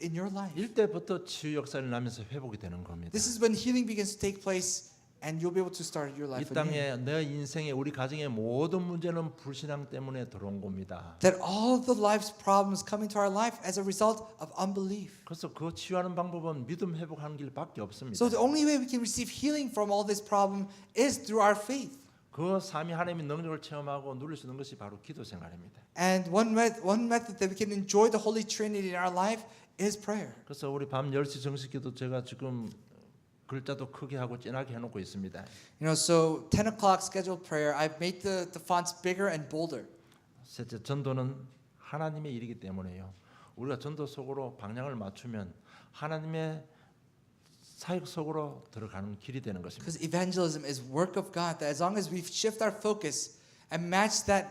in your life. 이때부터 치유 역사를 나면서 회복이 되는 겁니다. This is when healing begins to take place and you'll be able to start your 이 life anew. 땅에 내 인생의 우리 가정의 모든 문제는 불신앙 때문에 들어온 겁니다. That all the life's problems come into our life as a result of unbelief. 그래서 그 치유하는 방법은 믿음 회복하는 길밖에 없습니다. So the only way we can receive healing from all this problem is through our faith. 그 삼위 하나님의 능력을 체험하고 누릴 수 있는 것이 바로 기도 생활입니다. And one method that we can enjoy the Holy Trinity in our life is prayer. 그래서 우리 밤 10시 정식 기도 제가 지금 글자도 크게 하고 진하게 해놓고 있습니다. You know, so 10 o'clock scheduled prayer, I've made the fonts bigger and bolder. 셋째, 전도는 하나님의 일이기 때문에요. 우리가 전도 속으로 방향을 맞추면 하나님의 사역 속으로 들어가는 길이 되는 것입니다. Because evangelism is work of God. That as long as we shift our focus and match that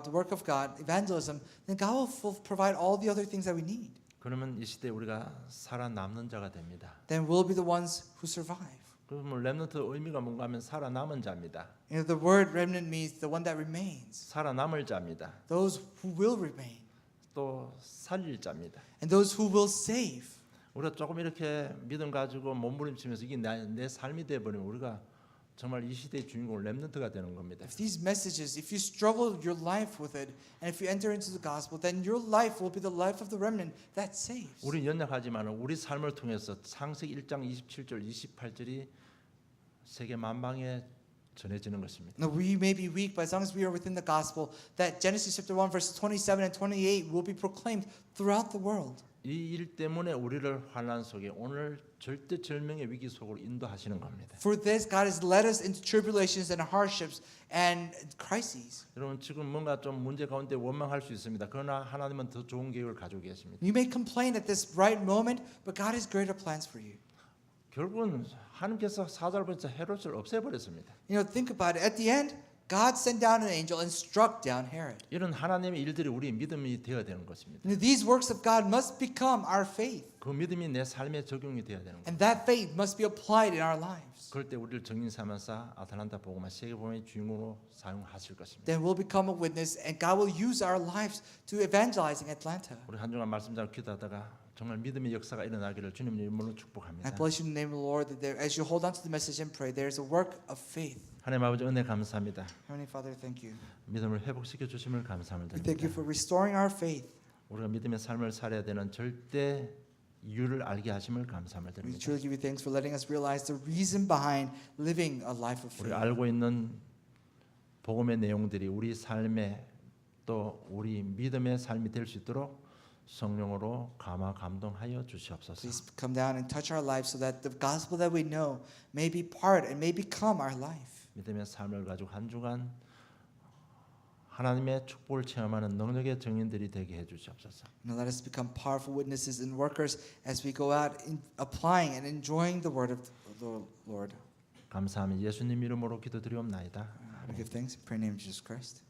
the work of God, evangelism, then God will provide all the other things that we need. 그러면 이 시대에 우리가 살아남는 자가 됩니다. Then we'll be the ones who survive. 그러면 렘넌트 의미가 뭔가 하면 살아남은 자입니다. You know, the word remnant means the one that remains, 살아남을 자입니다. those who will remain, 또 살릴 자입니다. and those who will save. 우리가 조금 이렇게 믿음 가지고 몸부림치면서 이게 내 삶이 되어버리면 우리가 정말 이 시대의 주인공 렘넌트가 되는 겁니다. If these messages, if you struggle your life with it, and if you enter into the gospel, then your life will be the life of the remnant that saves. 우리 연약하지만 우리 삶을 통해서 창세기 1장 27절 28절이 세계 만방에 전해지는 것입니다. Now we may be weak, but as long as we are within the gospel, that Genesis chapter 1 verses 27 and 28 will be proclaimed throughout the world. 이 일 때문에 우리를 환난 속에 오늘 절대절명의 위기 속으로 인도하시는 겁니다. For this, God has led us into tribulations and hardships and crises. 여러분 지금 뭔가 좀 문제 가운데 원망할 수 있습니다. 그러나 하나님은 더 좋은 계획을 가지고 계십니다. You may complain at this right moment, but God has greater plans for you. 결국은 하나님께서 사자를 보내서 헤롯을 없애버렸습니다. You know, think about it. At the end, God sent down an angel and struck down Herod. 이런 하나님의 일들이 우리 믿음이 되어야 되는 것입니다. You know, these works of God must become our faith, 그 믿음이 내 삶에 적용이 되어야 되는 겁니다. and that faith must be applied in our lives. 그럴 때 우리를 정인 삼아서 아틀란타 복음화 세계복음의 주인공으로 사용하실 것입니다. Then we'll become a witness, and God will use our lives to evangelizing Atlanta. 우리 한 주간 말씀 잘 기도하다가 정말 믿음의 역사가 일어나기를 주님 이름으로 축복합니다. I bless you in the name of the Lord that there, as you hold on to the message and pray, there is a work of faith. 하나님 아버지 은혜 감사합니다. Heavenly Father, thank you. 믿음을 회복시켜 주심을 감사함을 We thank you 드립니다. for restoring our faith. 우리가 믿음의 삶을 살아야 되는 절대 이유를 알게 하심을 감사함을 We 드립니다. truly give you thanks for letting us realize the reason behind living a life of faith. 우리가 알고 있는 복음의 내용들이 우리 삶에 또 우리 믿음의 삶이 될 수 있도록 성령으로 감화 감동하여 주시옵소서. Please come down and touch our lives so that the gospel that we know may be part and may become our life. 믿음의 삶을 가지고 한 주간 하나님의 축복을 체험하는 능력의 증인들이 되게 해 주시옵소서. And let us become powerful witnesses and workers as we go out in applying and enjoying the word of the Lord. 감사하며 예수님 이름으로 기도드리옵나이다. We give thanks and pray in the name of Jesus Christ.